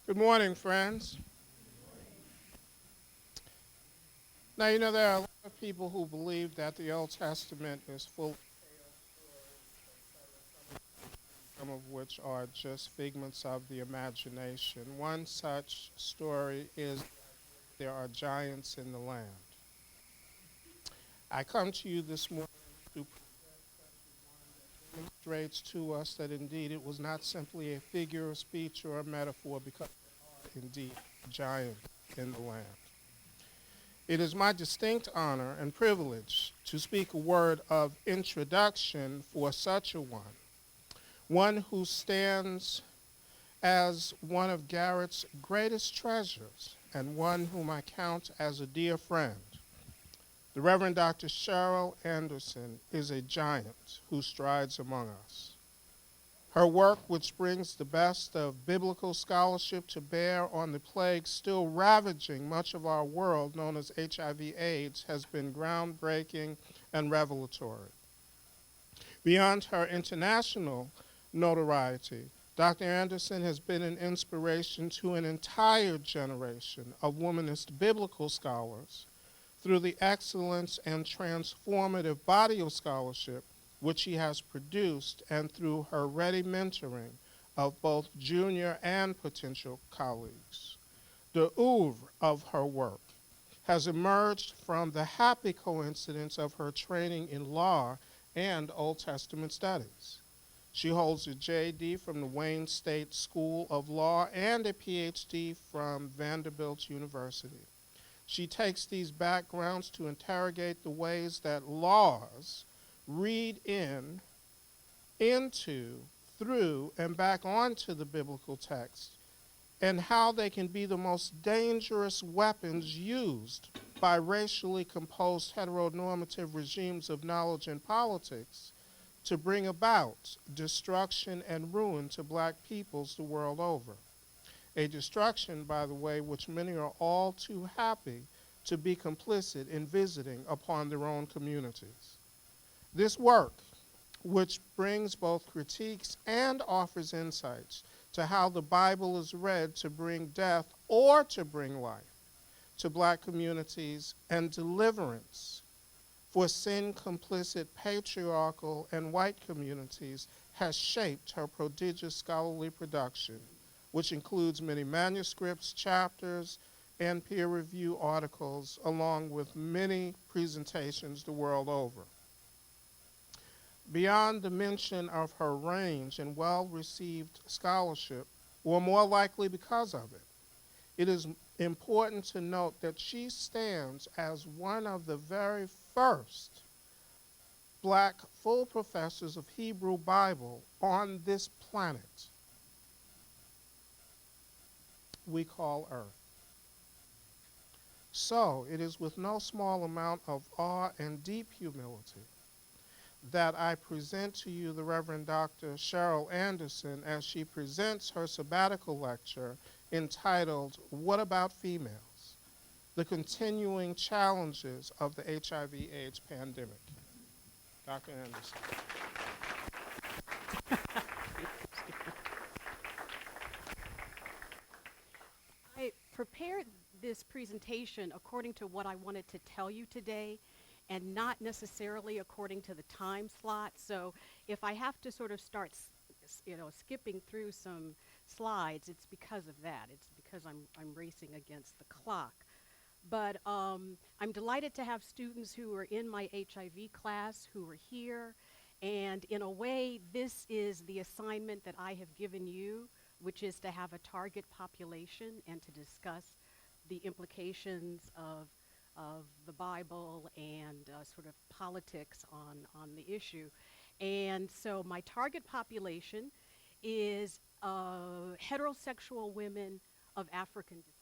Good morning, friends. Now, there are a lot of people who believe that the Old Testament is full of some of which are just figments of the imagination. One such story is there are giants in the land. I come to you this morning to demonstrate to us that indeed it was not simply a figure of speech or a metaphor, because there are indeed giants in the land. It is my distinct honor and privilege to speak a word of introduction for such a one who stands as one of Garrett's greatest treasures and one whom I count as a dear friend. The Reverend Dr. Cheryl Anderson is a giant who strides among us. Her work, which brings the best of biblical scholarship to bear on the plague still ravaging much of our world, known as HIV/AIDS, has been groundbreaking and revelatory. Beyond her international notoriety, Dr. Anderson has been an inspiration to an entire generation of womanist biblical scholars through the excellence and transformative body of scholarship which she has produced, and through her ready mentoring of both junior and potential colleagues. The oeuvre of her work has emerged from the happy coincidence of her training in law and Old Testament studies. She holds a JD from the Wayne State School of Law and a PhD from Vanderbilt University. She takes these backgrounds to interrogate the ways that laws read into, through, and back onto the biblical text, and how they can be the most dangerous weapons used by racially composed heteronormative regimes of knowledge and politics to bring about destruction and ruin to black peoples the world over. A destruction, by the way, which many are all too happy to be complicit in visiting upon their own communities. This work, which brings both critiques and offers insights to how the Bible is read to bring death or to bring life to black communities and deliverance for sin-complicit patriarchal and white communities, has shaped her prodigious scholarly production, which includes many manuscripts, chapters, and peer review articles, along with many presentations the world over. Beyond the mention of her range and well-received scholarship, or more likely because of it, it is important to note that she stands as one of the very first black full professors of Hebrew Bible on this planet we call Earth. So it is with no small amount of awe and deep humility that I present to you the Reverend Dr. Cheryl Anderson as she presents her sabbatical lecture entitled, "What About Females? The Continuing Challenges of the HIV/AIDS Pandemic." Dr. Anderson. I prepared this presentation according to what I wanted to tell you today, and not necessarily according to the time slot. So if I have to sort of start skipping through some slides, it's because of that. It's because I'm racing against the clock. But I'm delighted to have students who are in my HIV class who are here. And in a way, this is the assignment that I have given you, which is to have a target population and to discuss the implications of the Bible and sort of politics on the issue. And so my target population is heterosexual women of African descent.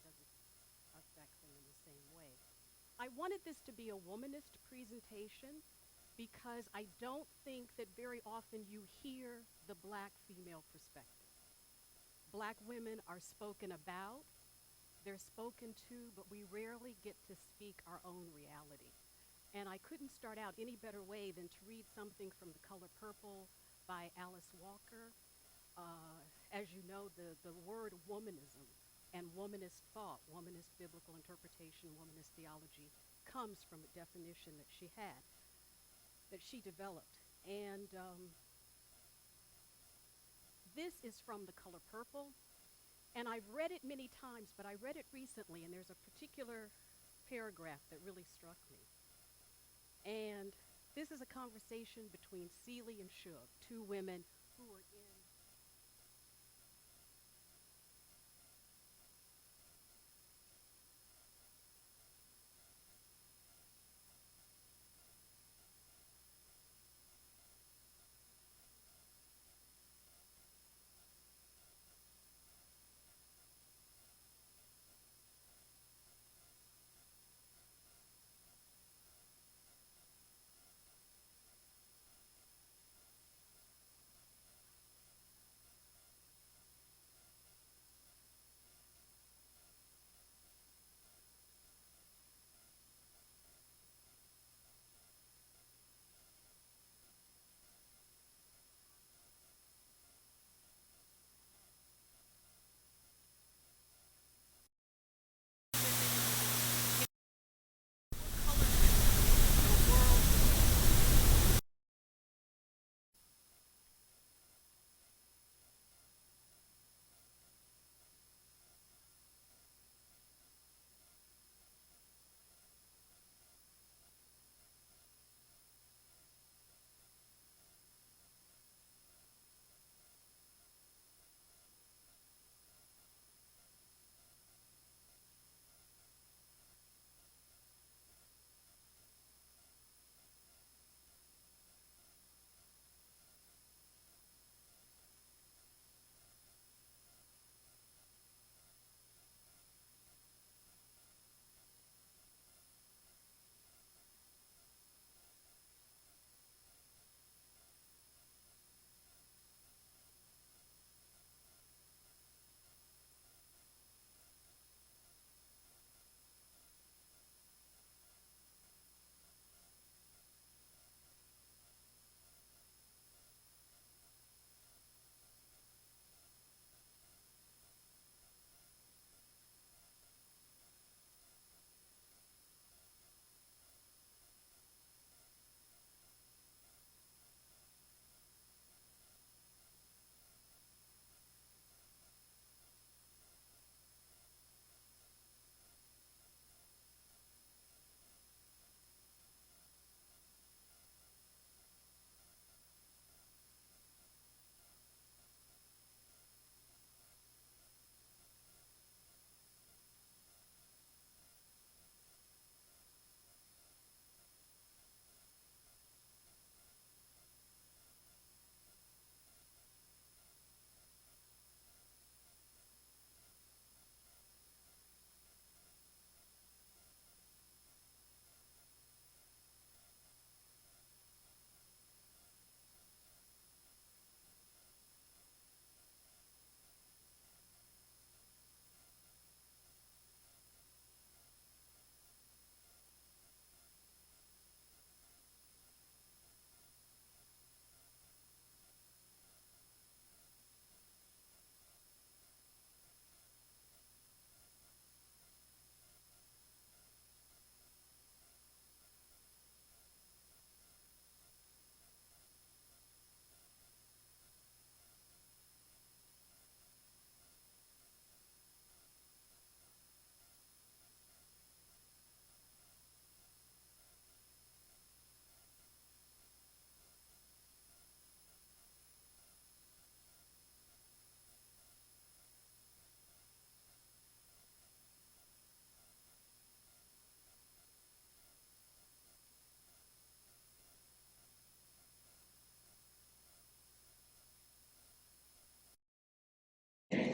Doesn't affect them in the same way. I wanted this to be a womanist presentation because I don't think that very often you hear the Black female perspective. Black women are spoken about, they're spoken to, but we rarely get to speak our own reality. And I couldn't start out any better way than to read something from The Color Purple by Alice Walker. As you know, the word womanism and womanist thought, womanist biblical interpretation, womanist theology, comes from a definition that she had, that she developed. And this is from The Color Purple. And I've read it many times, but I read it recently, and there's a particular paragraph that really struck me. And this is a conversation between Celie and Shug, two women who are in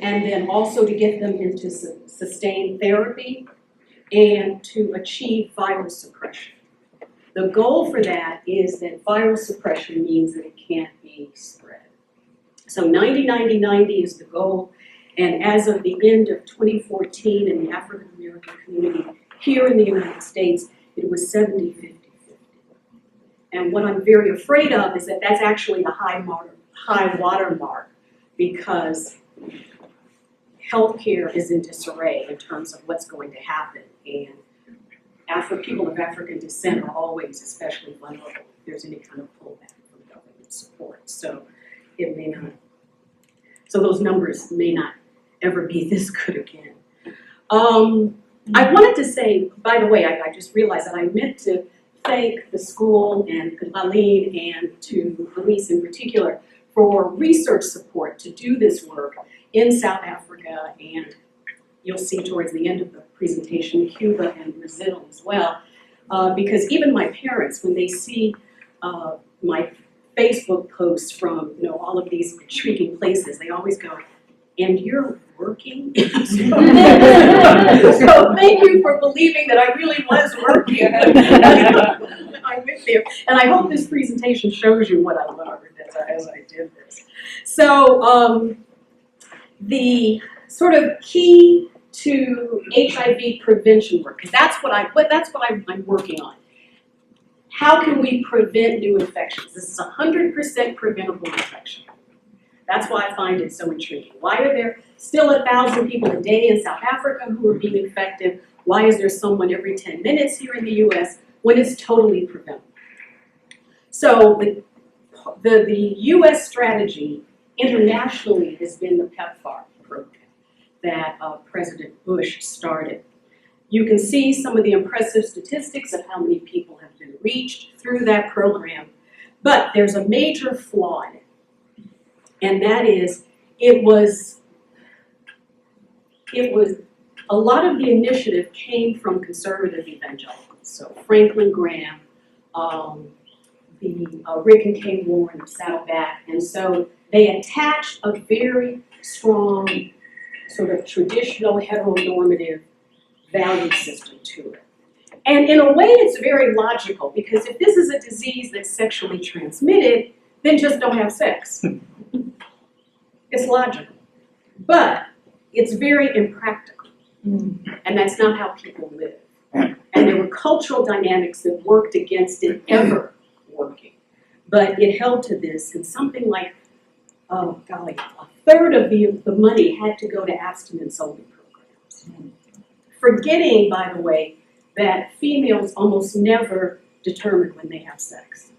and then also to get them into sustained therapy and to achieve viral suppression. The goal for that is that viral suppression means that it can't be spread. So 90-90-90 is the goal, and as of the end of 2014 in the African American community here in the United States, it was 70-50-50. And what I'm very afraid of is that that's actually the high water mark, because healthcare is in disarray in terms of what's going to happen. And people of African descent are always especially vulnerable if there's any kind of pullback from government support. So it may not, so those numbers may not ever be this good again. I wanted to say, by the way, I just realized that I meant to thank the school and Laline and to Elise in particular for research support to do this work in South Africa, and you'll see towards the end of the presentation, Cuba and Brazil as well. Because even my parents, when they see my Facebook posts from all of these intriguing places, they always go, "And you're working?" So thank you for believing that I really was working. I went there, and I hope this presentation shows you what I learned as I did this. So the sort of key to HIV prevention work, because that's what I'm working on. How can we prevent new infections? This is 100% preventable infection. That's why I find it so intriguing. Why are there still 1,000 people a day in South Africa who are being infected? Why is there someone every 10 minutes here in the US when it's totally preventable? So the US strategy internationally has been the PEPFAR program that President Bush started. You can see some of the impressive statistics of how many people have been reached through that program, but there's a major flaw in it. And that is, it was a lot of the initiative came from conservative evangelicals. So Franklin Graham, Rick and Kay Warren of Saddleback, and so they attached a very strong sort of traditional heteronormative value system to it. And in a way, it's very logical, because if this is a disease that's sexually transmitted, then just don't have sex. It's logical. But it's very impractical. And that's not how people live. And there were cultural dynamics that worked against it ever working. But it held to this, and something like, oh golly, a third of the money had to go to abstinence-only programs. Forgetting, by the way, that females almost never determine when they have sex.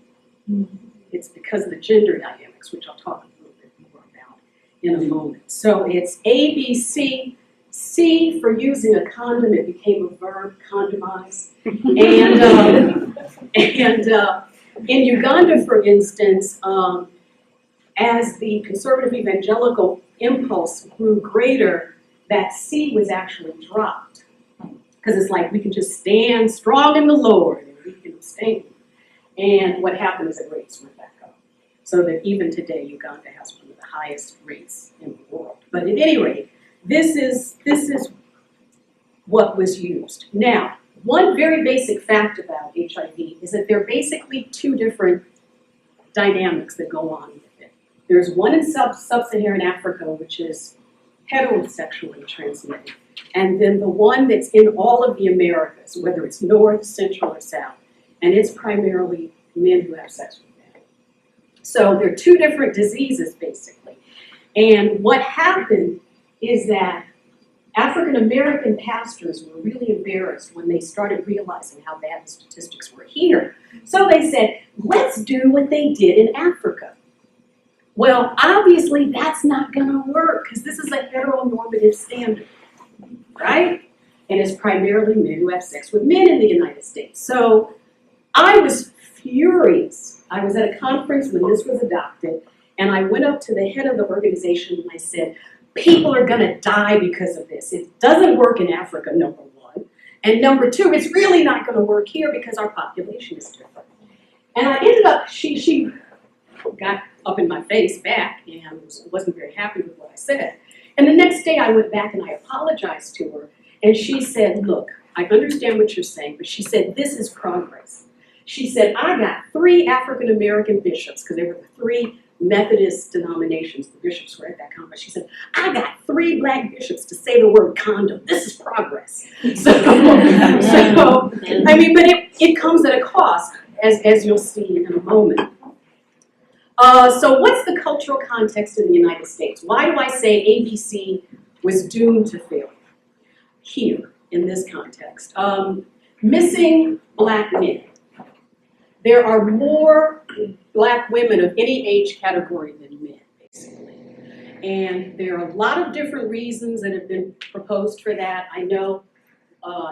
It's because of the gender dynamics, which I'll talk a little bit more about in a moment. So it's A, B, C. C, for using a condom, it became a verb, condomize. And in Uganda, for instance, as the conservative evangelical impulse grew greater, that C was actually dropped. Because it's like, we can just stand strong in the Lord and we can abstain. And what happened is that rates went back up. So that even today, Uganda has one of the highest rates in the world. But at any rate, this is what was used. Now, one very basic fact about HIV is that there are basically two different dynamics that go on with it. There's one in sub-Saharan Africa, which is heterosexually transmitted, and then the one that's in all of the Americas, whether it's North, Central, or South, and it's primarily men who have sex with men. So they're two different diseases, basically. And what happened is that African American pastors were really embarrassed when they started realizing how bad the statistics were here. So they said, let's do what they did in Africa. Well, obviously that's not gonna work, because this is a heteronormative standard, right? And it's primarily men who have sex with men in the United States. So I was furious. I was at a conference when this was adopted, and I went up to the head of the organization and I said, people are gonna die because of this. It doesn't work in Africa, number one. And number two, it's really not gonna work here because our population is different. And I ended up, she got up in my face back and wasn't very happy with what I said. And the next day I went back and I apologized to her. And she said, look, I understand what you're saying, but she said, this is progress. She said, I got 3 African-American bishops, because they were the 3 Methodist denominations, the bishops were at that conference. She said, I got 3 black bishops to say the word condom. This is progress. So I mean, but it comes at a cost, as you'll see in a moment. So what's the cultural context in the United States? Why do I say ABC was doomed to failure here in this context? Missing black men. There are more black women of any age category than men, basically. And there are a lot of different reasons that have been proposed for that. I know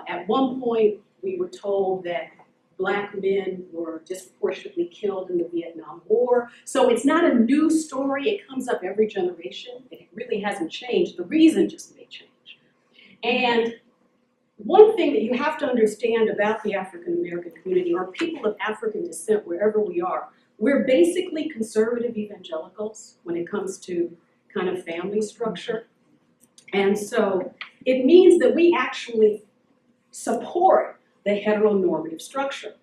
at one point we were told that black men were disproportionately killed in the Vietnam War. So it's not a new story. It comes up every generation. It really hasn't changed. The reason just may change. And one thing that you have to understand about the African American community, or people of African descent, wherever we are, we're basically conservative evangelicals when it comes to kind of family structure. And so it means that we actually support the heteronormative structure.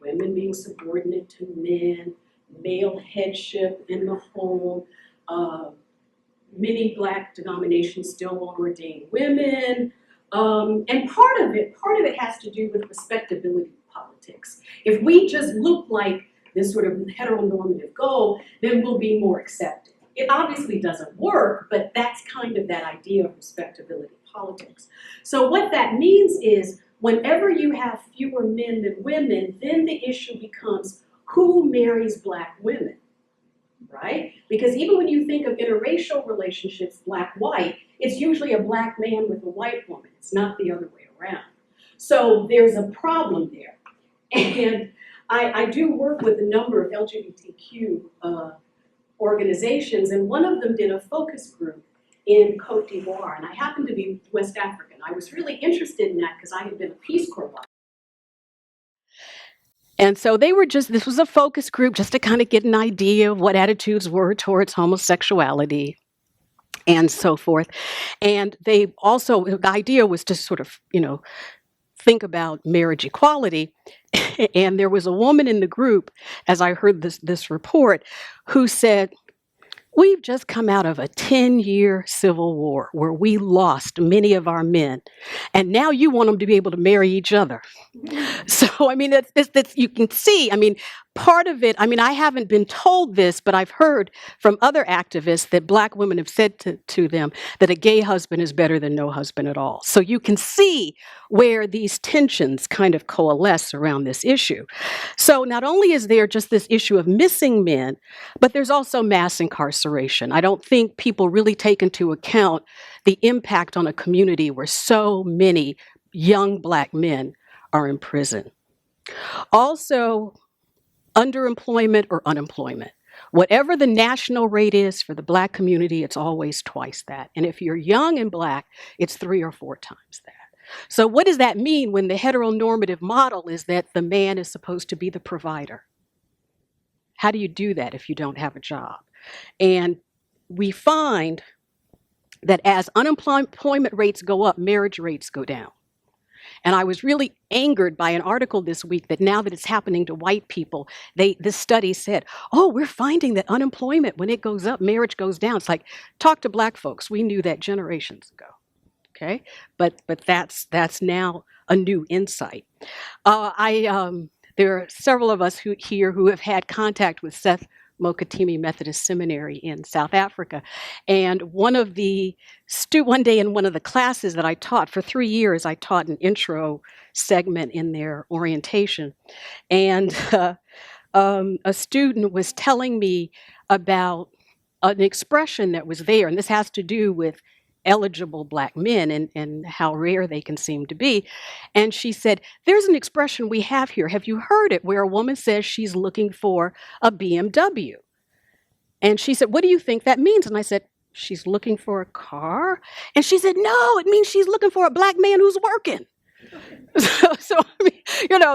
Women being subordinate to men, male headship in the home, many black denominations still won't ordain women. And part of it has to do with respectability politics. If we just look like this sort of heteronormative goal, then we'll be more accepted. It obviously doesn't work, but that's kind of that idea of respectability politics. So what that means is whenever you have fewer men than women, then the issue becomes who marries black women, right? Because even when you think of interracial relationships, black-white, it's usually a black man with a white woman. It's not the other way around. So there's a problem there. And I do work with a number of LGBTQ organizations, and one of them did a focus group in Cote d'Ivoire, and I happen to be West African. I was really interested in that because I had been a Peace Corps volunteer. And so this was a focus group just to kind of get an idea of what attitudes were towards homosexuality and so forth. And they also, the idea was to sort of, think about marriage equality. And there was a woman in the group, as I heard this report, who said, we've just come out of a 10-year civil war where we lost many of our men, and now you want them to be able to marry each other. So, I mean, that's you can see, I mean, part of it, I mean, I haven't been told this, but I've heard from other activists that black women have said to them that a gay husband is better than no husband at all. So you can see where these tensions kind of coalesce around this issue. So not only is there just this issue of missing men, but there's also mass incarceration. I don't think people really take into account the impact on a community where so many young black men are in prison. Also, underemployment or unemployment. Whatever the national rate is for the black community, it's always twice that. And if you're young and black, it's 3 or 4 times that. So what does that mean when the heteronormative model is that the man is supposed to be the provider? How do you do that if you don't have a job? And we find that as unemployment rates go up, marriage rates go down. And I was really angered by an article this week that now that it's happening to white people, this study said, oh, we're finding that unemployment, when it goes up, marriage goes down. It's like, talk to black folks. We knew that generations ago. Okay, but that's now a new insight. There are several of us here who have had contact with Seth Mokatimi Methodist Seminary in South Africa, and one day in one of the classes that I taught for 3 years, I taught an intro segment in their orientation, and a student was telling me about an expression that was there, and this has to do with eligible black men and how rare they can seem to be. And she said, there's an expression we have here. Have you heard it? Where a woman says she's looking for a BMW. And she said, what do you think that means? And I said, she's looking for a car? And she said, no, it means she's looking for a black man who's working. So I mean,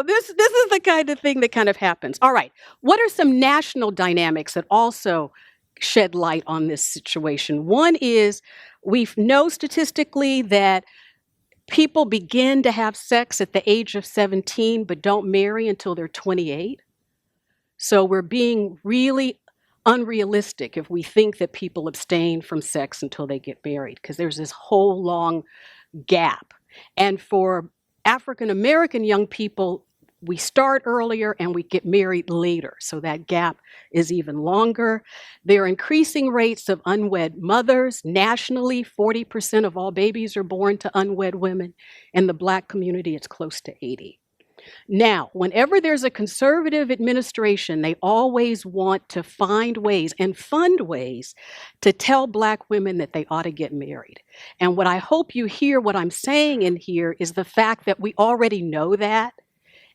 this is the kind of thing that kind of happens. All right, what are some national dynamics that also shed light on this situation? One is we know statistically that People begin to have sex at the age of 17, but don't marry until they're 28. So we're being really unrealistic if we think that people abstain from sex until they get married, because there's this whole long gap. And for African American young people, we start earlier and we get married later. So that gap is even longer. There are increasing rates of unwed mothers. Nationally, 40% of all babies are born to unwed women. In the Black community, it's close to 80%. Now, whenever there's a conservative administration, they always want to find ways and fund ways to tell Black women that they ought to get married. And what I hope you hear, what I'm saying in here, is the fact that we already know that.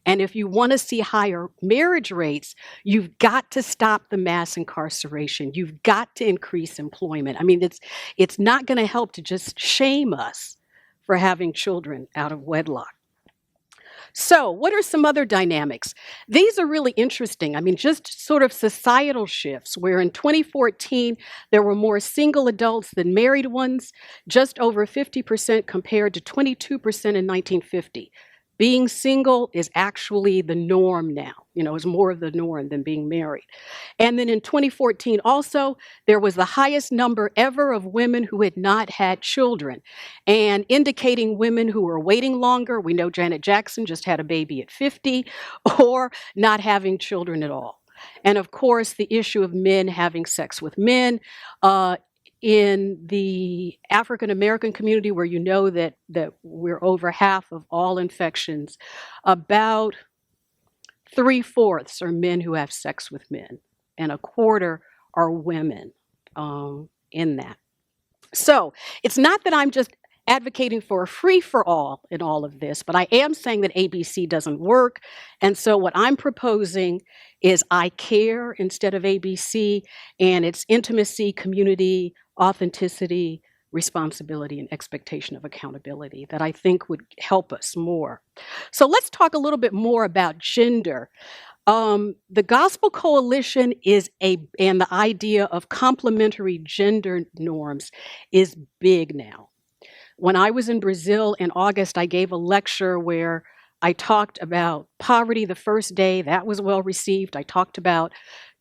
And if you want to see higher marriage rates, you've got to stop the mass incarceration. You've got to increase employment. I mean, it's not going to help to just shame us for having children out of wedlock. So what are some other dynamics? These are really interesting. I mean, just sort of societal shifts, where in 2014, there were more single adults than married ones, just over 50% compared to 22% in 1950. Being single is actually the norm now, is more of the norm than being married. And then in 2014 also, there was the highest number ever of women who had not had children, and indicating women who were waiting longer. We know Janet Jackson just had a baby at 50, or not having children at all. And of course, the issue of men having sex with men. In the African American community, where that we're over half of all infections, about 3/4 are men who have sex with men, and 1/4 are women in that. So it's not that I'm just advocating for a free-for-all in all of this, but I am saying that ABC doesn't work. And so what I'm proposing is I care instead of ABC, and it's intimacy, community, authenticity, responsibility, and expectation of accountability that I think would help us more. So let's talk a little bit more about gender. The Gospel Coalition and the idea of complementary gender norms is big now. When I was in Brazil in August, I gave a lecture where I talked about poverty the first day. That was well received. I talked about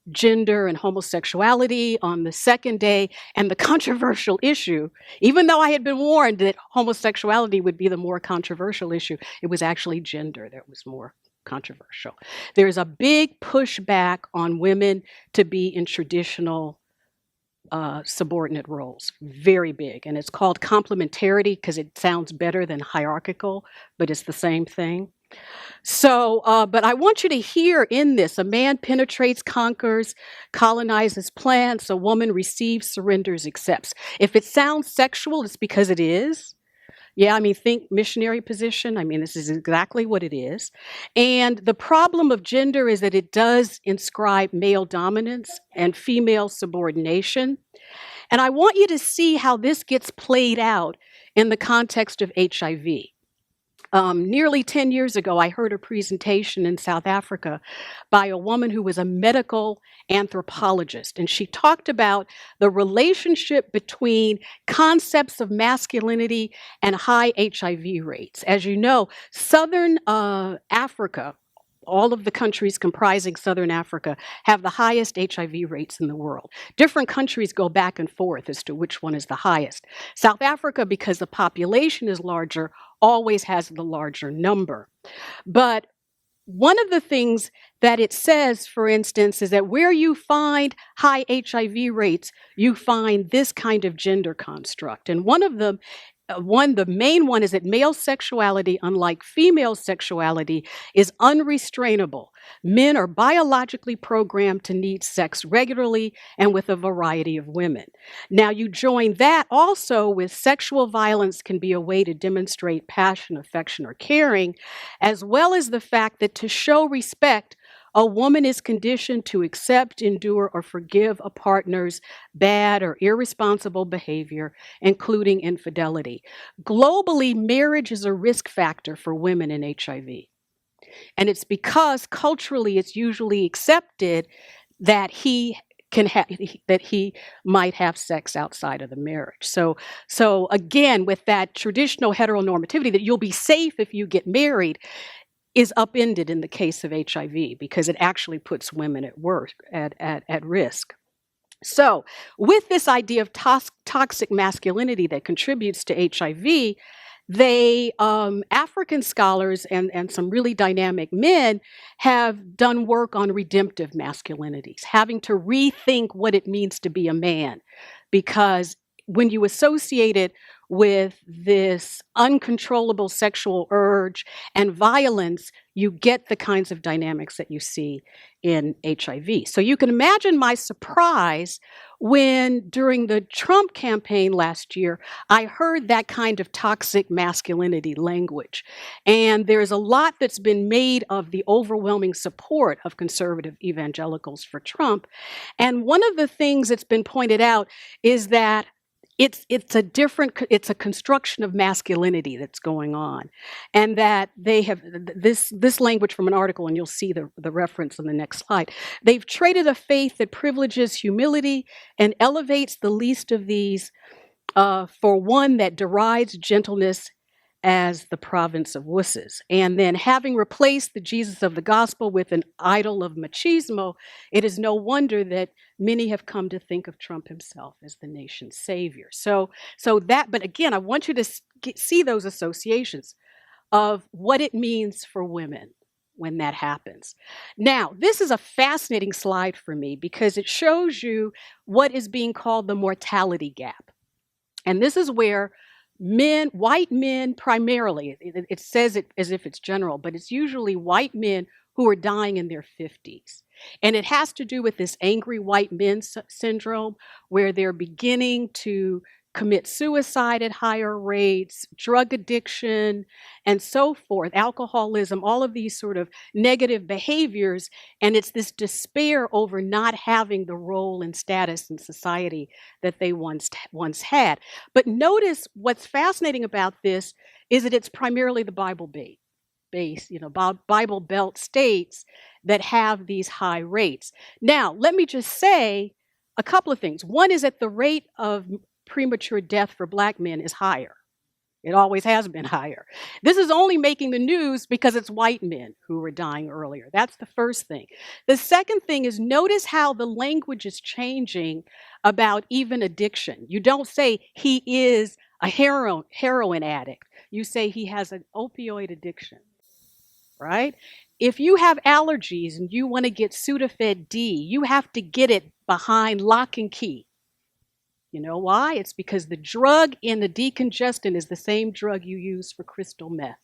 gender and homosexuality on the second day, and the controversial issue, even though I had been warned that homosexuality would be the more controversial issue, it was actually gender that was more controversial. There's a big pushback on women to be in traditional subordinate roles, very big. And it's called complementarity because it sounds better than hierarchical, but it's the same thing. So, but I want you to hear in this: a man penetrates, conquers, colonizes, plants, a woman receives, surrenders, accepts. If it sounds sexual, it's because it is. Yeah, I mean, think missionary position. I mean, this is exactly what it is. And the problem of gender is that it does inscribe male dominance and female subordination. And I want you to see how this gets played out in the context of HIV. Nearly 10 years ago, I heard a presentation in South Africa by a woman who was a medical anthropologist, and she talked about the relationship between concepts of masculinity and high HIV rates. As you know, Southern Africa, all of the countries comprising Southern Africa, have the highest HIV rates in the world. Different countries go back and forth as to which one is the highest. South Africa, because the population is larger, always has the larger number. But one of the things that it says, for instance, is that where you find high HIV rates, you find this kind of gender construct. And one of them, the main one, is that male sexuality, unlike female sexuality, is unrestrainable. Men are biologically programmed to need sex regularly and with a variety of women. Now, you join that also with sexual violence can be a way to demonstrate passion, affection, or caring, as well as the fact that to show respect, a woman is conditioned to accept, endure, or forgive a partner's bad or irresponsible behavior, including infidelity. Globally, marriage is a risk factor for women in HIV. And it's because culturally it's usually accepted that he that he might have sex outside of the marriage. So again, with that traditional heteronormativity that you'll be safe if you get married is upended in the case of HIV because it actually puts women at risk. So, with this idea of toxic masculinity that contributes to HIV, African scholars and some really dynamic men have done work on redemptive masculinities, having to rethink what it means to be a man. Because when you associate it with this uncontrollable sexual urge and violence, you get the kinds of dynamics that you see in HIV. So you can imagine my surprise when, during the Trump campaign last year, I heard that kind of toxic masculinity language. And there's a lot that's been made of the overwhelming support of conservative evangelicals for Trump. And one of the things that's been pointed out is that it's a construction of masculinity that's going on, and that they have this language from an article, and you'll see the reference on the next slide. They've traded a faith that privileges humility and elevates the least of these for one that derides gentleness as the province of wusses. And then, having replaced the Jesus of the gospel with an idol of machismo, it is no wonder that many have come to think of Trump himself as the nation's savior. But again, I want you to see those associations of what it means for women when that happens. Now, this is a fascinating slide for me because it shows you what is being called the mortality gap. And this is where white men primarily, it says it as if it's general, but it's usually white men who are dying in their 50s. And it has to do with this angry white men syndrome, where they're beginning to commit suicide at higher rates, drug addiction, and so forth, alcoholism, all of these sort of negative behaviors. And it's this despair over not having the role and status in society that they once had. But notice what's fascinating about this is that it's primarily the Bible Bible Belt states that have these high rates. Now, let me just say a couple of things. One is that the rate of premature death for Black men is higher. It always has been higher. This is only making the news because it's white men who are dying earlier. That's the first thing. The second thing is, notice how the language is changing about even addiction. You don't say he is a heroin addict. You say he has an opioid addiction, right? If you have allergies and you want to get Sudafed D, you have to get it behind lock and key. You know why? It's because the drug in the decongestant is the same drug you use for crystal meth,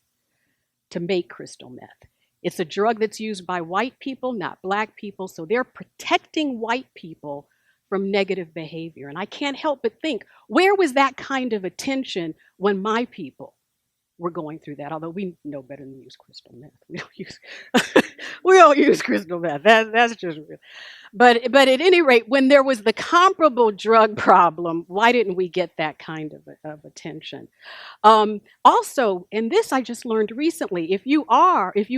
to make crystal meth. It's a drug that's used by white people, not Black people, so they're protecting white people from negative behavior. And I can't help but think, where was that kind of attention when my people were going through that? Although we know better than to use crystal meth. We don't use crystal meth. That's just real. But at any rate, when there was the comparable drug problem, why didn't we get that kind of attention? Also, and this I just learned recently, if you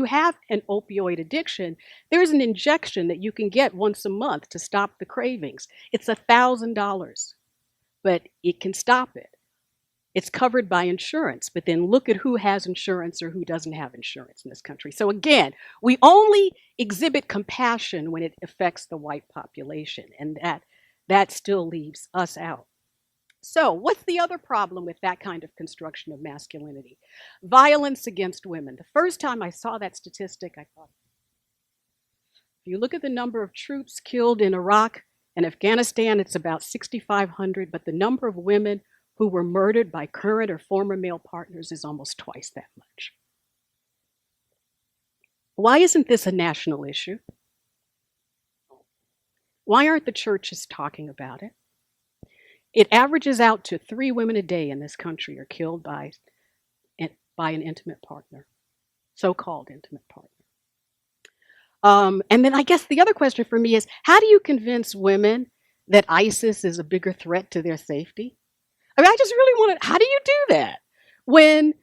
have an opioid addiction, there's an injection that you can get once a month to stop the cravings. It's $1,000, but it can stop it. It's covered by insurance, but then look at who has insurance or who doesn't have insurance in this country. So again, we only exhibit compassion when it affects the white population, and that still leaves us out. So what's the other problem with that kind of construction of masculinity? Violence against women. The first time I saw that statistic, I thought, if you look at the number of troops killed in Iraq and Afghanistan, it's about 6,500, but the number of women who were murdered by current or former male partners is almost twice that much. Why isn't this a national issue? Why aren't the churches talking about it? It averages out to 3 women a day in this country are killed by an intimate partner, so-called intimate partner. And then I guess the other question for me is, how do you convince women that ISIS is a bigger threat to their safety? I mean, I just really want to, how do you do that? When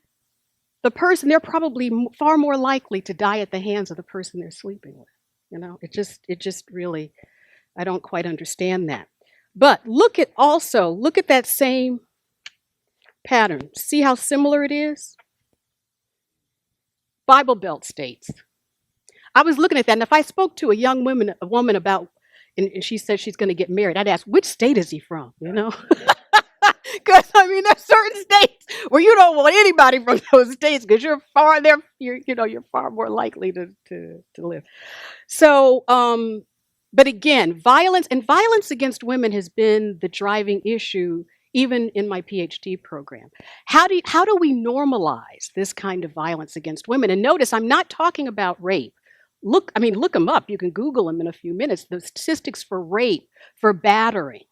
the person, they're probably far more likely to die at the hands of the person they're sleeping with. You know, it just really I don't quite understand that. But look at that same pattern. See how similar it is? Bible Belt states. I was looking at that, and if I spoke to a woman about, and she said she's going to get married, I'd ask, which state is he from? You know, because I mean, there's certain states where you don't want anybody from those states because you're far more likely to live. So, but again, violence against women has been the driving issue, even in my PhD program. How do we normalize this kind of violence against women? And notice, I'm not talking about rape. Look them up. You can Google them in a few minutes. The statistics for rape, for battering.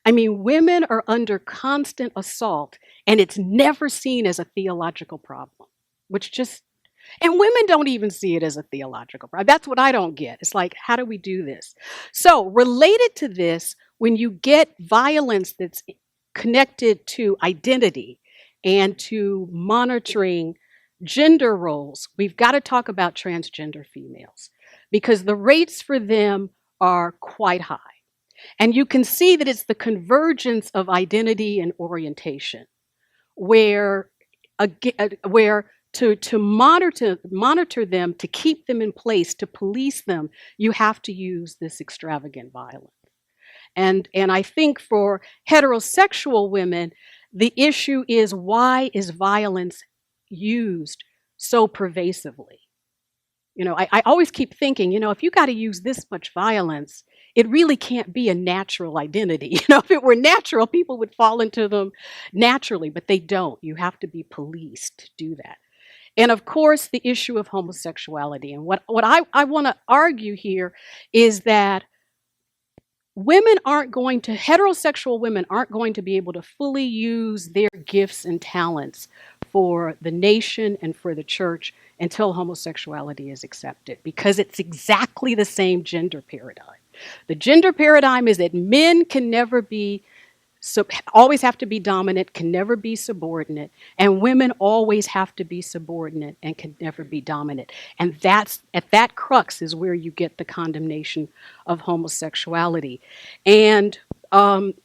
I mean, women are under constant assault, and it's never seen as a theological problem, and women don't even see it as a theological problem. That's what I don't get. It's like, how do we do this? So related to this, when you get violence that's connected to identity and to monitoring gender roles, we've got to talk about transgender females because the rates for them are quite high. And you can see that it's the convergence of identity and orientation where to monitor them, to keep them in place, to police them, you have to use this extravagant violence. And I think for heterosexual women, the issue is, why is violence used so pervasively? You know, I always keep thinking, if you got to use this much violence, it really can't be a natural identity. If it were natural, people would fall into them naturally, but they don't. You have to be policed to do that. And of course, the issue of homosexuality. And what I want to argue here is that heterosexual women aren't going to be able to fully use their gifts and talents for the nation and for the church until homosexuality is accepted, because it's exactly the same gender paradigm. The gender paradigm is that men can never be always have to be dominant, can never be subordinate, and women always have to be subordinate and can never be dominant. And that's at that crux is where you get the condemnation of homosexuality. And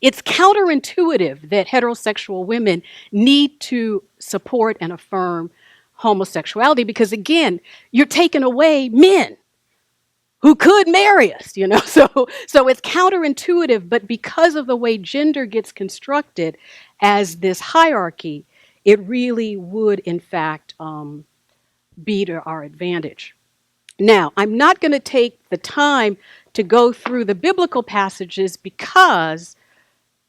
it's counterintuitive that heterosexual women need to support and affirm homosexuality because, again, you're taking away men who could marry us, So it's counterintuitive, but because of the way gender gets constructed as this hierarchy, it really would, in fact, be to our advantage. Now, I'm not going to take the time to go through the biblical passages because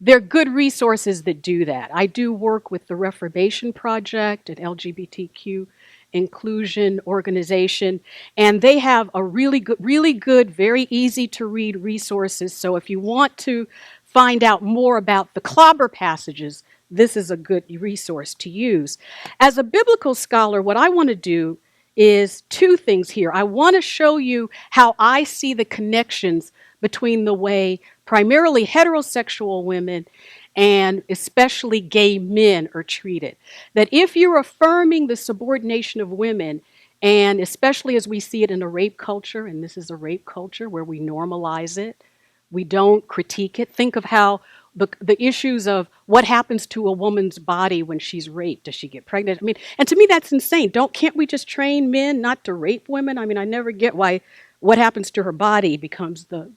there are good resources that do that. I do work with the Reformation Project, an LGBTQ inclusion organization, and they have a really good, very easy to read resources. So if you want to find out more about the clobber passages, this is a good resource to use. As a biblical scholar, what I want to do is two things here. I want to show you how I see the connections between the way primarily heterosexual women and especially gay men are treated. That if you're affirming the subordination of women, and especially as we see it in a rape culture, and this is a rape culture where we normalize it, we don't critique it. Think of how the issues of what happens to a woman's body when she's raped. Does she get pregnant? I mean, and to me that's insane. Can't we just train men not to rape women? I mean, I never get why what happens to her body becomes the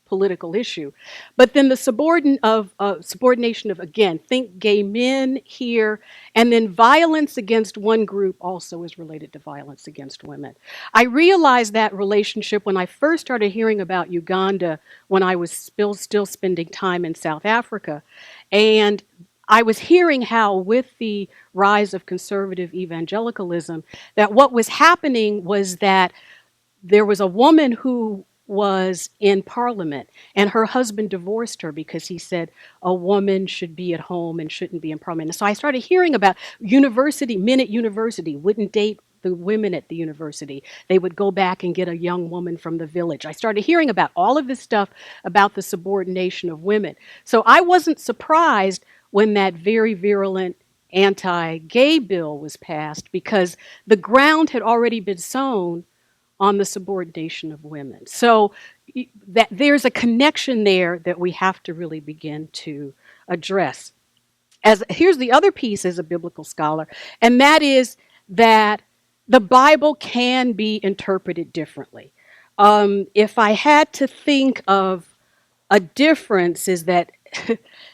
political issue. But then the subordination of, again, think gay men here, and then violence against one group also is related to violence against women. I realized that relationship when I first started hearing about Uganda, when I was still spending time in South Africa. And I was hearing how with the rise of conservative evangelicalism, that what was happening was that there was a woman who was in parliament and her husband divorced her because he said a woman should be at home and shouldn't be in parliament. And so I started hearing about men at university wouldn't date the women at the university. They would go back and get a young woman from the village. I started hearing about all of this stuff about the subordination of women. So I wasn't surprised when that very virulent anti-gay bill was passed because the ground had already been sown on the subordination of women. So that there's a connection there that we have to really begin to address. Here's the other piece as a biblical scholar, and that is that the Bible can be interpreted differently. If I had to think of a difference, is that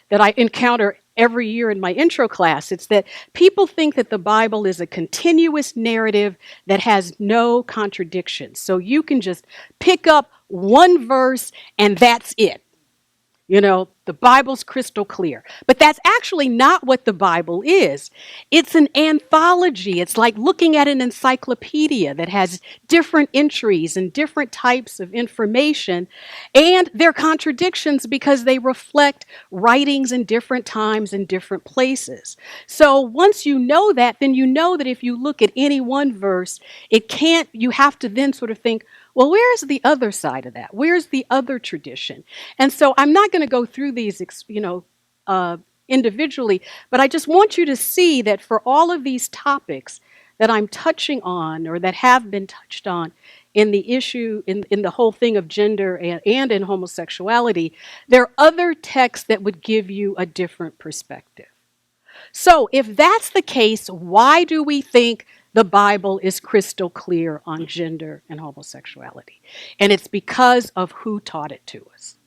that I encounter every year in my intro class, it's that people think that the Bible is a continuous narrative that has no contradictions. So you can just pick up one verse and that's it. You know, the Bible's crystal clear. But that's actually not what the Bible is. It's an anthology. It's like looking at an encyclopedia that has different entries and different types of information. And they're contradictions because they reflect writings in different times and different places. So once you know that, then you know that if you look at any one verse, you have to then sort of think, well, where's the other side of that? Where's the other tradition? And so I'm not going to go through these, individually, but I just want you to see that for all of these topics that I'm touching on or that have been touched on in the issue, in the whole thing of gender and in homosexuality, there are other texts that would give you a different perspective. So if that's the case, why do we think the Bible is crystal clear on gender and homosexuality? And it's because of who taught it to us.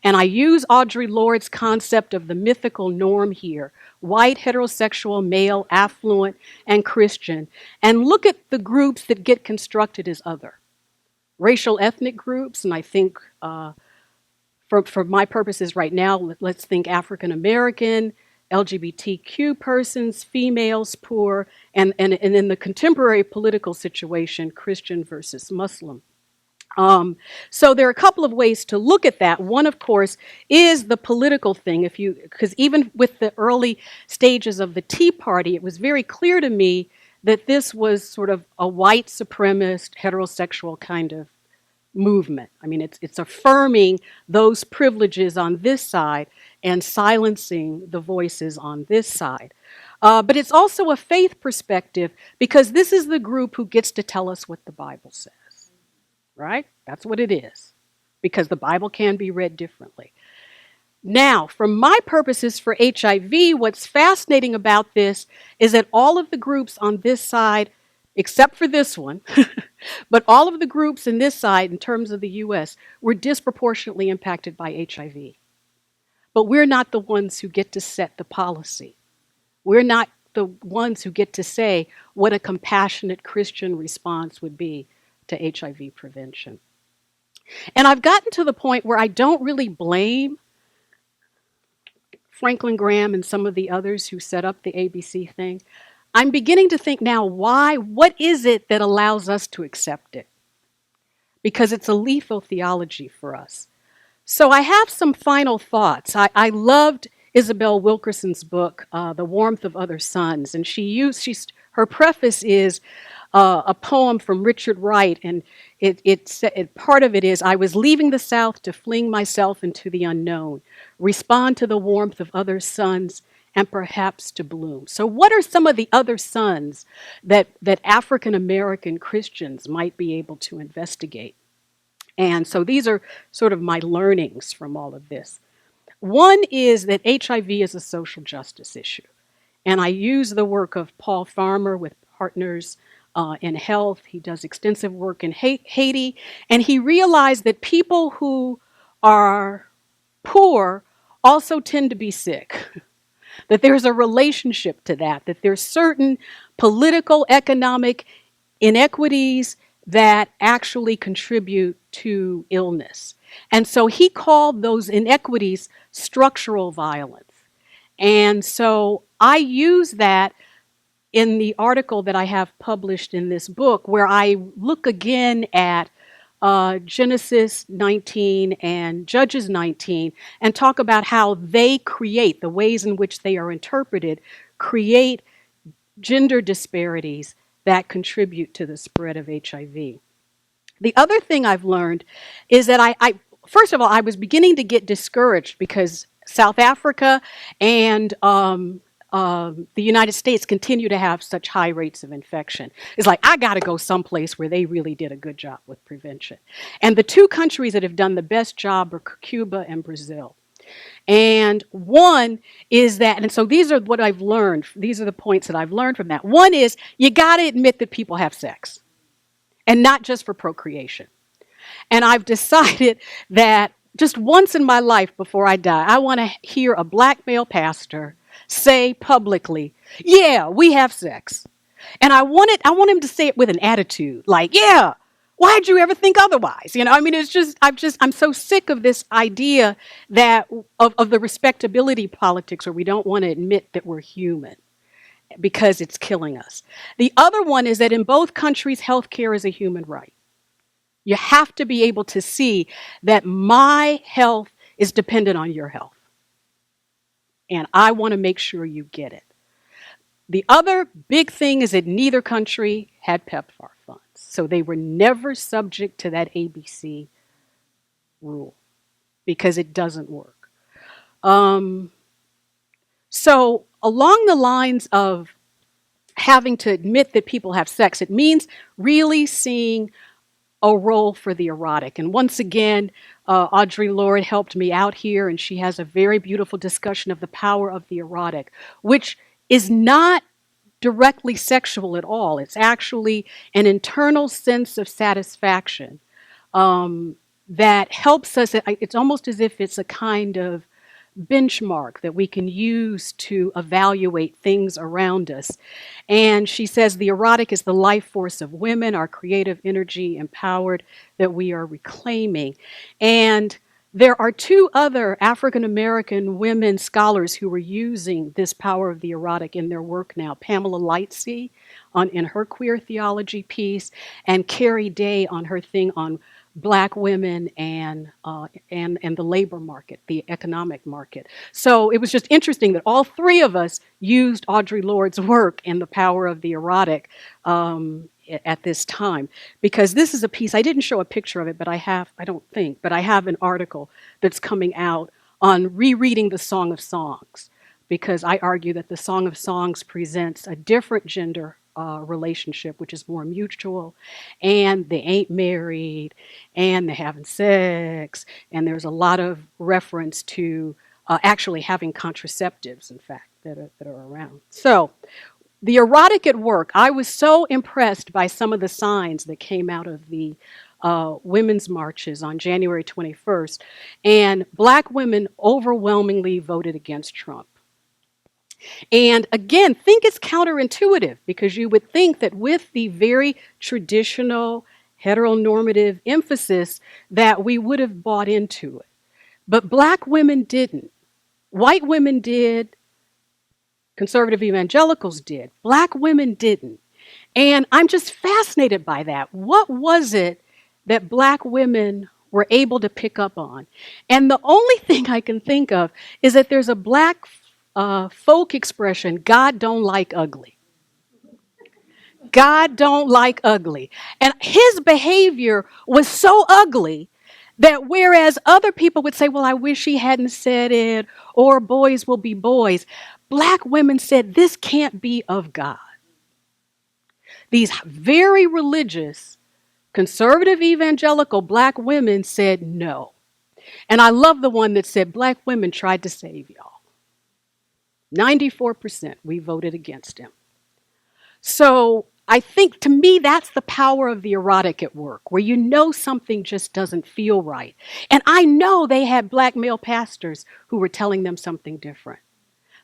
And I use Audre Lorde's concept of the mythical norm here, white, heterosexual, male, affluent, and Christian, and look at the groups that get constructed as other. Racial ethnic groups, and I think for my purposes right now, let's think African American, LGBTQ persons, females, poor, and in the contemporary political situation, Christian versus Muslim. So there are a couple of ways to look at that. One, of course, is the political thing. Because even with the early stages of the Tea Party, it was very clear to me that this was sort of a white supremacist, heterosexual kind of movement. I mean, it's affirming those privileges on this side and silencing the voices on this side. But it's also a faith perspective because this is the group who gets to tell us what the Bible says, right? That's what it is, because the Bible can be read differently. Now, for my purposes for HIV, what's fascinating about this is that all of the groups on this side, except for this one, but all of the groups in this side, in terms of the U.S., were disproportionately impacted by HIV. But we're not the ones who get to set the policy. We're not the ones who get to say what a compassionate Christian response would be to HIV prevention. And I've gotten to the point where I don't really blame Franklin Graham and some of the others who set up the ABC thing. I'm beginning to think now, what is it that allows us to accept it? Because it's a lethal theology for us. So I have some final thoughts. I loved Isabel Wilkerson's book, The Warmth of Other Suns, and her preface is a poem from Richard Wright, and part of it is, I was leaving the South to fling myself into the unknown, respond to the warmth of other suns, and perhaps to bloom. So what are some of the other suns that African American Christians might be able to investigate? And so these are sort of my learnings from all of this. One is that HIV is a social justice issue. And I use the work of Paul Farmer with Partners in Health. He does extensive work in Haiti. And he realized that people who are poor also tend to be sick. That there's a relationship to that there's certain political, economic inequities that actually contribute to illness. And so he called those inequities structural violence. And so I use that in the article that I have published in this book, where I look again at Genesis 19 and Judges 19 and talk about how they create, the ways in which they are interpreted, create gender disparities that contribute to the spread of HIV. The other thing I've learned is that first of all, I was beginning to get discouraged because South Africa and the United States continue to have such high rates of infection. It's like, I got to go someplace where they really did a good job with prevention. And the two countries that have done the best job are Cuba and Brazil. And one is that, and so these are what I've learned, these are the points that I've learned from that. One is, you got to admit that people have sex, and not just for procreation. And I've decided that just once in my life before I die, I want to hear a black male pastor say publicly, yeah, we have sex. And I want him to say it with an attitude, like, yeah, why'd you ever think otherwise? You know, I mean, I'm so sick of this idea that of the respectability politics where we don't want to admit that we're human because it's killing us. The other one is that in both countries, healthcare is a human right. You have to be able to see that my health is dependent on your health. And I want to make sure you get it. The other big thing is that neither country had PEPFAR funds. So they were never subject to that ABC rule because it doesn't work. So along the lines of having to admit that people have sex, it means really seeing a role for the erotic. And once again, Audre Lorde helped me out here, and she has a very beautiful discussion of the power of the erotic, which is not directly sexual at all. It's actually an internal sense of satisfaction that helps us. It's almost as if it's a kind of benchmark that we can use to evaluate things around us. And she says the erotic is the life force of women, our creative energy empowered that we are reclaiming. And there are two other African-American women scholars who are using this power of the erotic in their work now. Pamela Lightsey in her queer theology piece, and Carrie Day on her thing on Black women and the labor market, the economic market. So it was just interesting that all three of us used Audre Lorde's work and the power of the erotic at this time, because this is a piece, I didn't show a picture of it, but I have an article that's coming out on rereading the Song of Songs, because I argue that the Song of Songs presents a different gender relationship, which is more mutual, and they ain't married, and they're having sex, and there's a lot of reference to actually having contraceptives, in fact, that are around. So, the erotic at work, I was so impressed by some of the signs that came out of the women's marches on January 21st, and Black women overwhelmingly voted against Trump. And again, think it's counterintuitive, because you would think that with the very traditional heteronormative emphasis that we would have bought into it. But Black women didn't. White women did. Conservative evangelicals did. Black women didn't. And I'm just fascinated by that. What was it that Black women were able to pick up on? And the only thing I can think of is that there's a Black folk expression, God don't like ugly. God don't like ugly. And his behavior was so ugly that whereas other people would say, well, I wish he hadn't said it, or boys will be boys, Black women said, this can't be of God. These very religious, conservative evangelical Black women said no. And I love the one that said, Black women tried to save y'all. 94%, we voted against him. So I think, to me, that's the power of the erotic at work, where you know something just doesn't feel right. And I know they had Black male pastors who were telling them something different.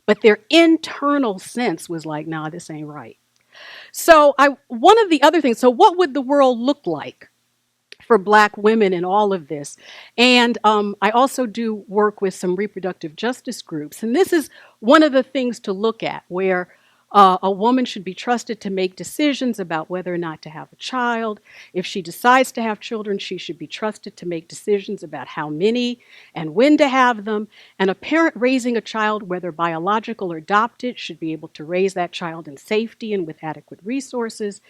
But their internal sense was like, nah, this ain't right. So one of the other things, so what would the world look like for Black women in all of this? And I also do work with some reproductive justice groups. And this is one of the things to look at, where A woman should be trusted to make decisions about whether or not to have a child. If she decides to have children, she should be trusted to make decisions about how many and when to have them. And a parent raising a child, whether biological or adopted, should be able to raise that child in safety and with adequate resources.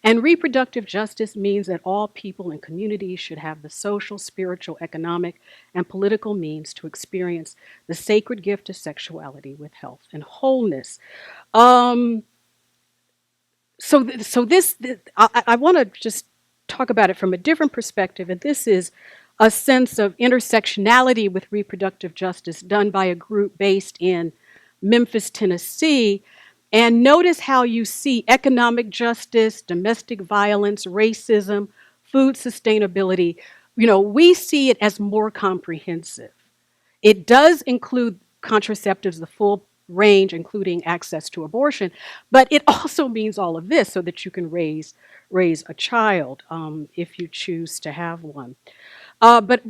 And reproductive justice means that all people and communities should have the social, spiritual, economic, and political means to experience the sacred gift of sexuality with health and wholeness. I want to just talk about it from a different perspective, and this is a sense of intersectionality with reproductive justice done by a group based in Memphis, Tennessee. And notice how you see economic justice, domestic violence, racism, food sustainability. You know, we see it as more comprehensive. It does include contraceptives, the full range, including access to abortion, but it also means all of this so that you can raise a child if you choose to have one. But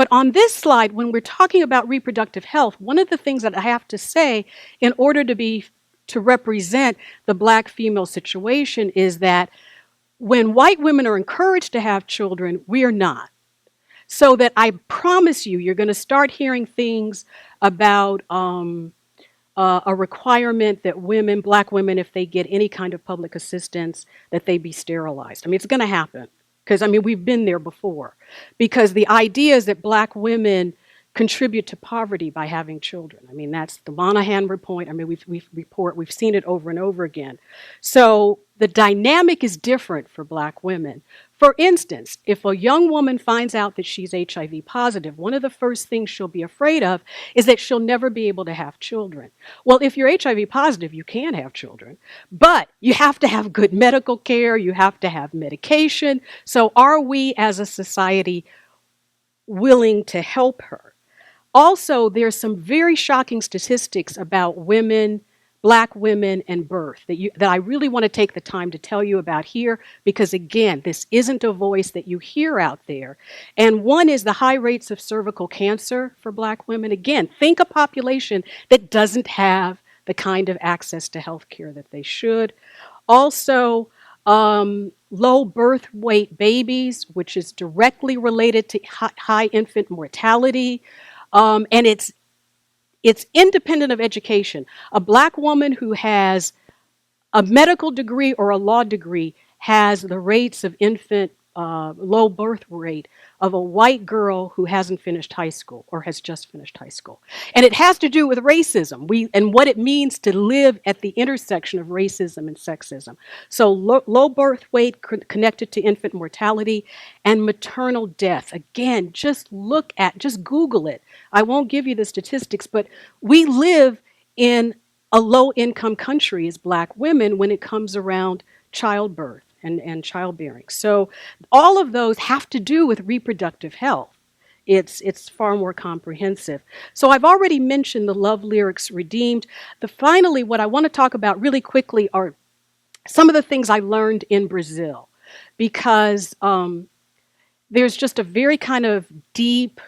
on this slide, when we're talking about reproductive health, one of the things that I have to say in order to represent the Black female situation is that when white women are encouraged to have children, we are not. So that I promise you, you're going to start hearing things about a requirement that women, Black women, if they get any kind of public assistance, that they be sterilized. I mean, it's going to happen. Because, I mean, we've been there before. Because the idea is that Black women contribute to poverty by having children. I mean, that's the Monahan report. I mean, we've seen it over and over again. So the dynamic is different for Black women. For instance, if a young woman finds out that she's HIV positive, one of the first things she'll be afraid of is that she'll never be able to have children. Well, if you're HIV positive, you can have children, but you have to have good medical care, you have to have medication. So are we as a society willing to help her? Also, there's some very shocking statistics about women, Black women, and birth that I really want to take the time to tell you about here, because again, this isn't a voice that you hear out there. And one is the high rates of cervical cancer for Black women. Again, think a population that doesn't have the kind of access to health care that they should. Also, low birth weight babies, which is directly related to high infant mortality. And it's independent of education. A Black woman who has a medical degree or a law degree has the rates of infant low birth rate of a white girl who hasn't finished high school or has just finished high school. And it has to do with racism and what it means to live at the intersection of racism and sexism. So low birth weight connected to infant mortality and maternal death. Again, just Google it. I won't give you the statistics, but we live in a low-income country as Black women when it comes around childbirth and childbearing. So all of those have to do with reproductive health. It's far more comprehensive. So I've already mentioned the love lyrics redeemed. Finally, what I want to talk about really quickly are some of the things I learned in Brazil, because there's just a very kind of deep,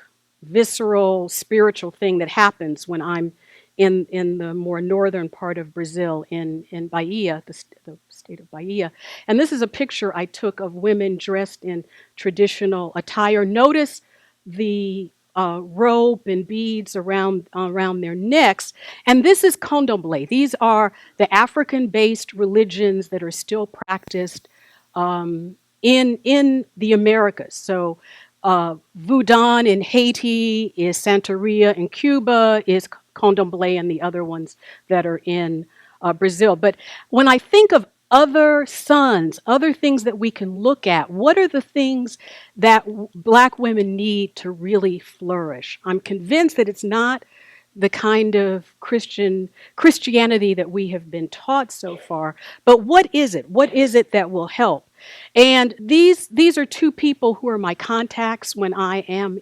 visceral, spiritual thing that happens when I'm in the more northern part of Brazil, in Bahia, the state of Bahia. And this is a picture I took of women dressed in traditional attire. Notice the robe and beads around their necks. And this is candomblé. These are the African-based religions that are still practiced in the Americas. So Voodoo in Haiti, is Santeria in Cuba, is candomblé, and the other ones that are in Brazil. But when I think of other sons, other things that we can look at, what are the things that Black women need to really flourish? I'm convinced that it's not the kind of Christianity that we have been taught so far, but what is it? What is it that will help? And these are two people who are my contacts when I am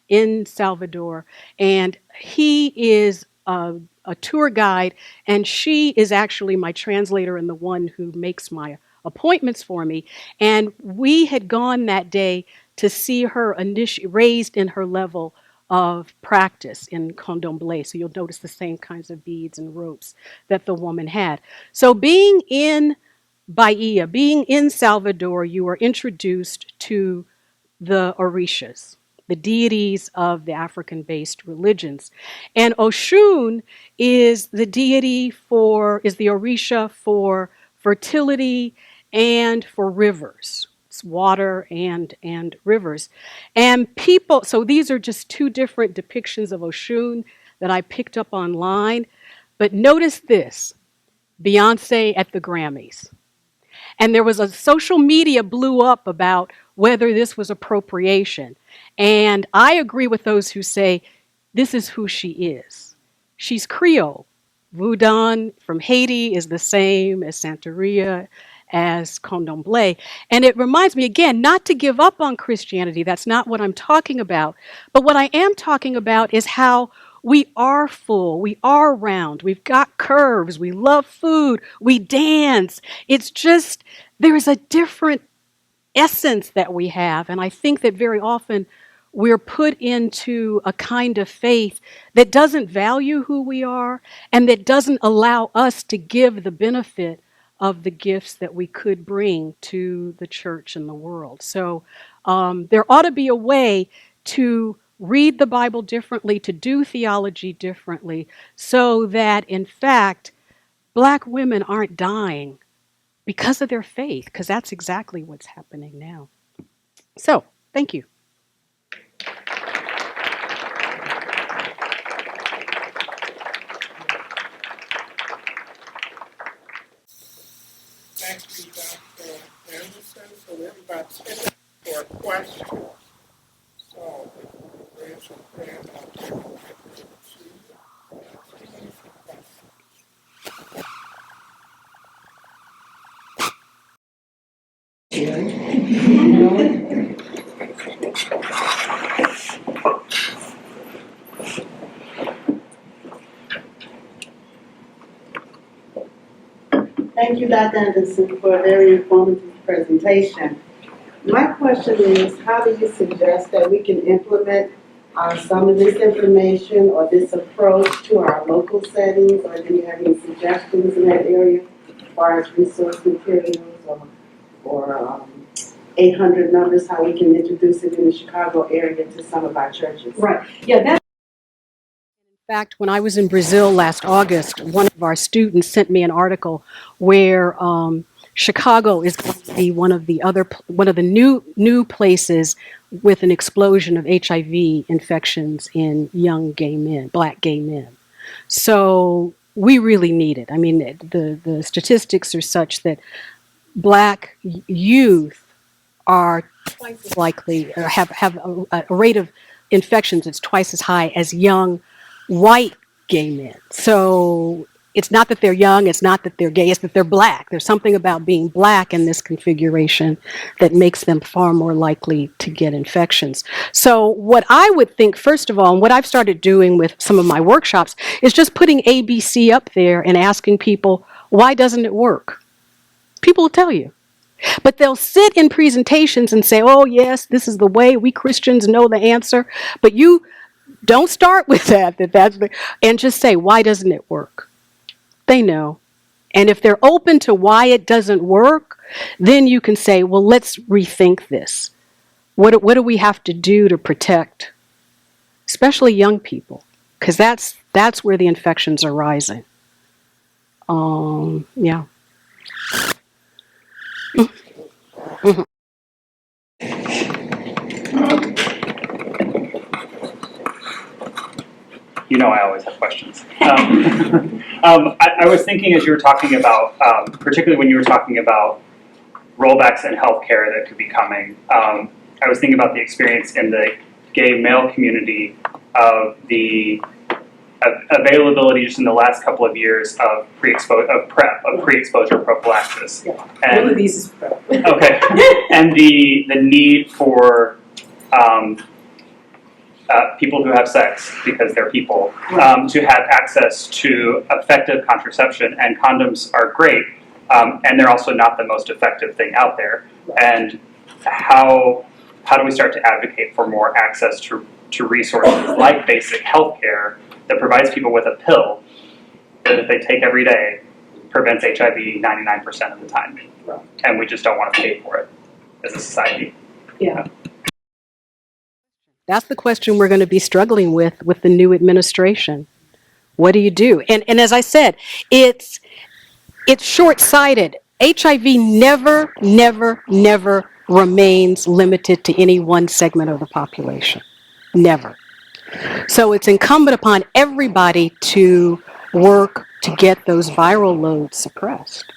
in Salvador, and he is a tour guide, and she is actually my translator and the one who makes my appointments for me. And we had gone that day to see her raised in her level of practice in candomblé. So you'll notice the same kinds of beads and ropes that the woman had. So being in Bahia, being in Salvador, you are introduced to the Orishas, the deities of the African-based religions. And Oshun is the deity is the Orisha for fertility and for rivers. It's water and rivers. And people, so these are just two different depictions of Oshun that I picked up online. But notice this, Beyonce at the Grammys. And there was a social media blew up about whether this was appropriation. And I agree with those who say this is who she is. She's Creole. Voudon from Haiti is the same as Santeria, as Candomblé. And it reminds me, again, not to give up on Christianity. That's not what I'm talking about. But what I am talking about is how we are full, we are round, we've got curves, we love food, we dance. It's just, there's a different essence that we have. And I think that very often we're put into a kind of faith that doesn't value who we are and that doesn't allow us to give the benefit of the gifts that we could bring to the church and the world. So there ought to be a way to read the Bible differently, to do theology differently, so that, in fact, Black women aren't dying because of their faith, because that's exactly what's happening now. So, thank you. Thank you, Dr. Anderson. So everybody's in for a question. So raise your hand. I'll take a mic to you. Thank you, Dr. Anderson, for a very informative presentation. My question is, how do you suggest that we can implement some of this information or this approach to our local settings, or do you have any suggestions in that area as far as resource materials or 800 numbers, how we can introduce it in the Chicago area to some of our churches? Right, yeah, that's In fact, when I was in Brazil last August, one of our students sent me an article where Chicago is going to be one of the new places with an explosion of HIV infections in young gay men, Black gay men. So we really need it. I mean, the statistics are such that Black youth are twice as likely, have a rate of infections that's twice as high as young white gay men. So it's not that they're young, it's not that they're gay, it's that they're Black. There's something about being Black in this configuration that makes them far more likely to get infections. So what I would think, first of all, and what I've started doing with some of my workshops, is just putting ABC up there and asking people, why doesn't it work? People will tell you. But they'll sit in presentations and say, oh yes, this is the way, we Christians know the answer. But you don't start with and just say, why doesn't it work? They know. And if they're open to why it doesn't work, then you can say, well, let's rethink this. What do we have to do to protect, especially young people? Because that's where the infections are rising. Yeah. Mm-hmm. You know I always have questions. I was thinking as you were talking about, particularly when you were talking about rollbacks in healthcare that could be coming, I was thinking about the experience in the gay male community of the availability just in the last couple of years of pre-exposure prophylaxis. Yeah. And, one of these is PrEP. okay, and the need for people who have sex, because they're people, to have access to effective contraception, and condoms are great, and they're also not the most effective thing out there. And how do we start to advocate for more access to to resources like basic health care that provides people with a pill that if they take every day prevents HIV 99% of the time. And we just don't want to pay for it as a society. Yeah. That's the question we're going to be struggling with the new administration. What do you do? And as I said, it's short-sighted. HIV never, never, never remains limited to any one segment of the population. Never. So it's incumbent upon everybody to work to get those viral loads suppressed.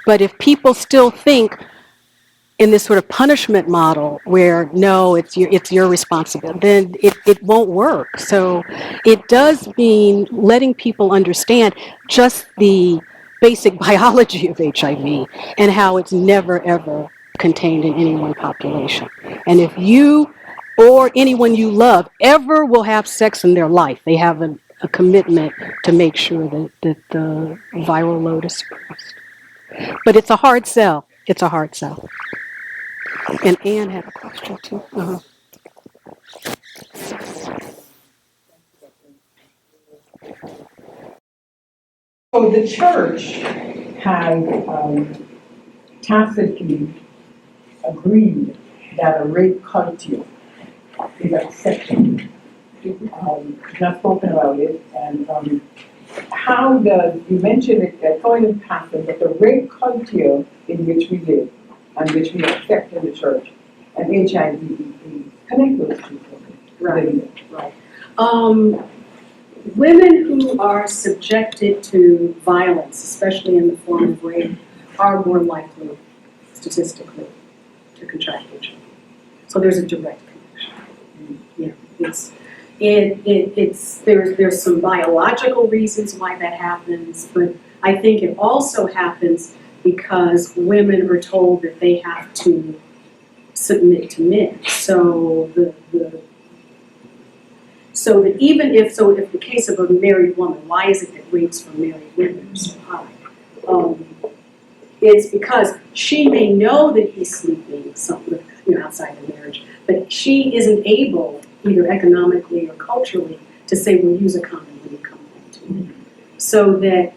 But if people still think in this sort of punishment model where no, it's your responsibility, then it won't work. So it does mean letting people understand just the basic biology of HIV and how it's never ever contained in any one population. And if you or anyone you love ever will have sex in their life, they have a commitment to make sure that the viral load is suppressed. But it's a hard sell. It's a hard sell. And Anne had a question too. Uh-huh. So the church has tacitly agreed that a rape culture is acceptable. Not spoken about it, and how does, you mentioned it, I saw it in passing, but the rape culture in which we live and which we accept in the church and HIV is connect those two things. Right. Women who are subjected to violence, especially in the form of rape, are more likely, statistically, to contract HIV. So there's a direct connection. There's some biological reasons why that happens, but I think it also happens because women are told that they have to submit to men. So if the case of a married woman, why is it that rates for married women are so high? It's because she may know that he's sleeping outside the marriage, but she isn't able, either economically or culturally, to say, we'll use a condom when you come home to me. So that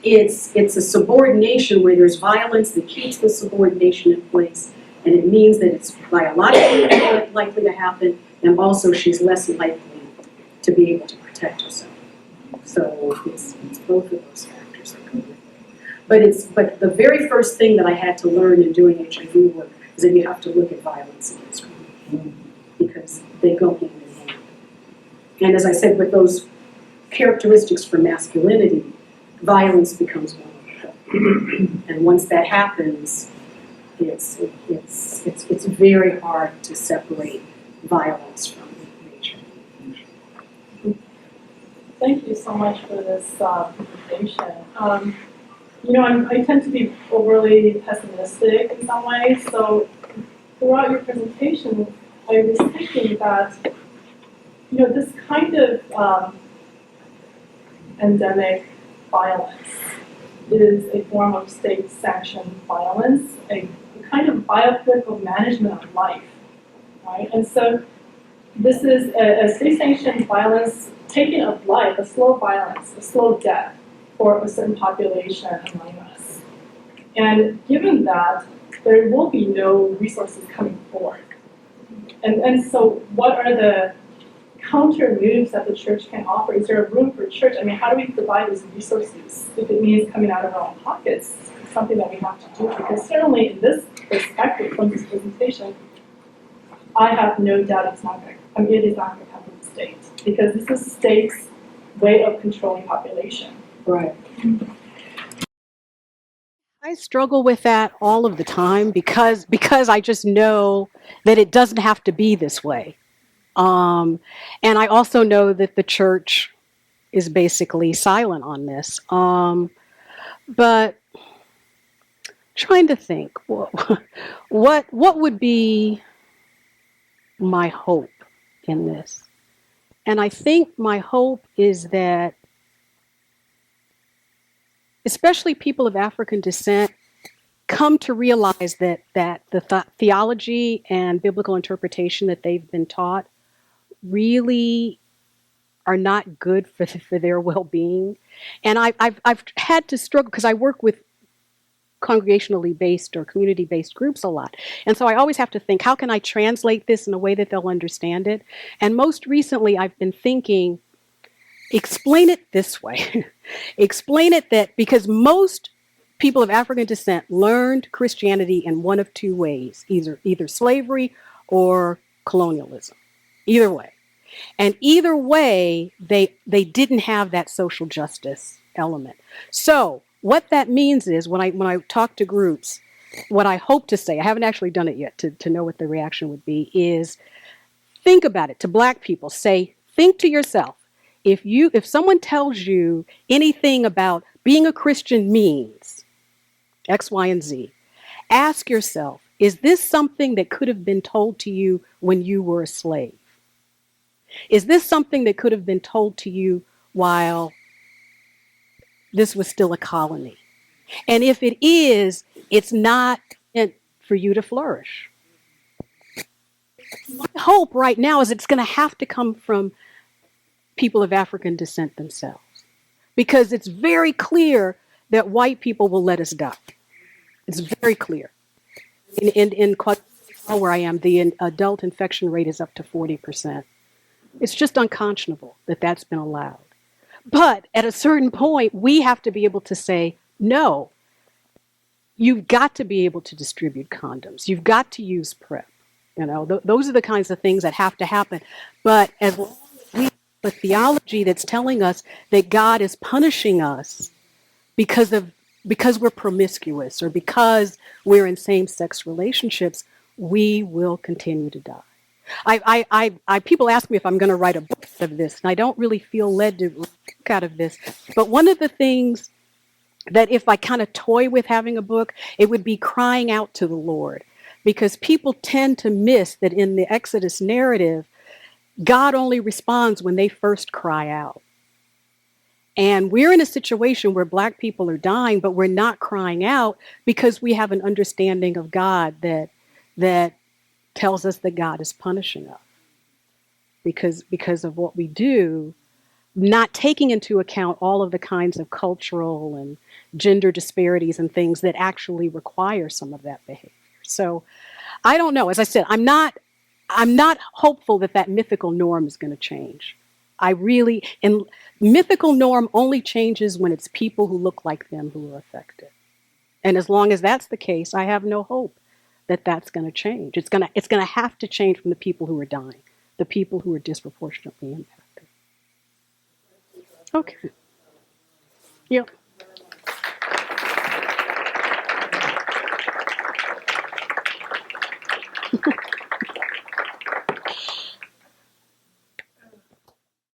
it's a subordination where there's violence that keeps the subordination in place, and it means that it's biologically likely to happen, and also she's less likely to be able to protect herself. So it's both of those factors that go with it. But the very first thing that I had to learn in doing HIV work is that you have to look at violence against women, because they go hand in hand. And as I said, with those characteristics for masculinity, violence becomes one of them. And once that happens, it's very hard to separate violence from nature. Thank you so much for this presentation. I tend to be overly pessimistic in some ways, so throughout your presentation, I was thinking that, this kind of endemic violence is a form of state-sanctioned violence, a kind of biopolitical management of life, right? And so this is a state-sanctioned violence, taking of life, a slow violence, a slow death for a certain population among us. And given that, there will be no resources coming forward. And so what are the counter moves that the church can offer? Is there a room for church? I mean, how do we provide these resources if it means coming out of our own pockets? It's something that we have to do, because certainly in this perspective from this presentation, I have no doubt it is not going to come from the state, because this is the state's way of controlling population. Right. I struggle with that all of the time because I just know that it doesn't have to be this way. And I also know that the church is basically silent on this. But trying to think, what would be my hope in this? And I think my hope is that, especially people of African descent, come to realize that the theology and biblical interpretation that they've been taught really are not good for their well-being. And I've had to struggle because I work with congregationally based or community-based groups a lot. And so I always have to think, how can I translate this in a way that they'll understand it? And most recently, I've been thinking, explain it this way. Explain it that because most people of African descent learned Christianity in one of two ways, either slavery or colonialism. Either way. And either way, they didn't have that social justice element. So what that means is when I talk to groups, what I hope to say, I haven't actually done it yet to know what the reaction would be, is think about it. To Black people, say, think to yourself, if someone tells you anything about being a Christian means X, Y, and Z, ask yourself, is this something that could have been told to you when you were a slave? Is this something that could have been told to you while this was still a colony? And if it is, it's not meant for you to flourish. My hope right now is it's going to have to come from people of African descent themselves, because it's very clear that white people will let us die. It's very clear. In Guatemala, where I am, the adult infection rate is up to 40%. It's just unconscionable that that's been allowed. But at a certain point, we have to be able to say, no, you've got to be able to distribute condoms. You've got to use PrEP. You know, those are the kinds of things that have to happen. But as long as we have a theology that's telling us that God is punishing us because we're promiscuous or because we're in same-sex relationships, we will continue to die. People ask me if I'm going to write a book out of this, and I don't really feel led to write a book out of this. But one of the things that if I kind of toy with having a book, it would be crying out to the Lord. Because people tend to miss that in the Exodus narrative, God only responds when they first cry out. And we're in a situation where Black people are dying, but we're not crying out because we have an understanding of God that tells us that God is punishing us because of what we do, not taking into account all of the kinds of cultural and gender disparities and things that actually require some of that behavior. So I don't know. As I said, I'm not hopeful that mythical norm is going to change. And mythical norm only changes when it's people who look like them who are affected. And as long as that's the case, I have no hope that that's going to change. It's going to have to change from the people who are dying, the people who are disproportionately impacted. Okay. Yeah.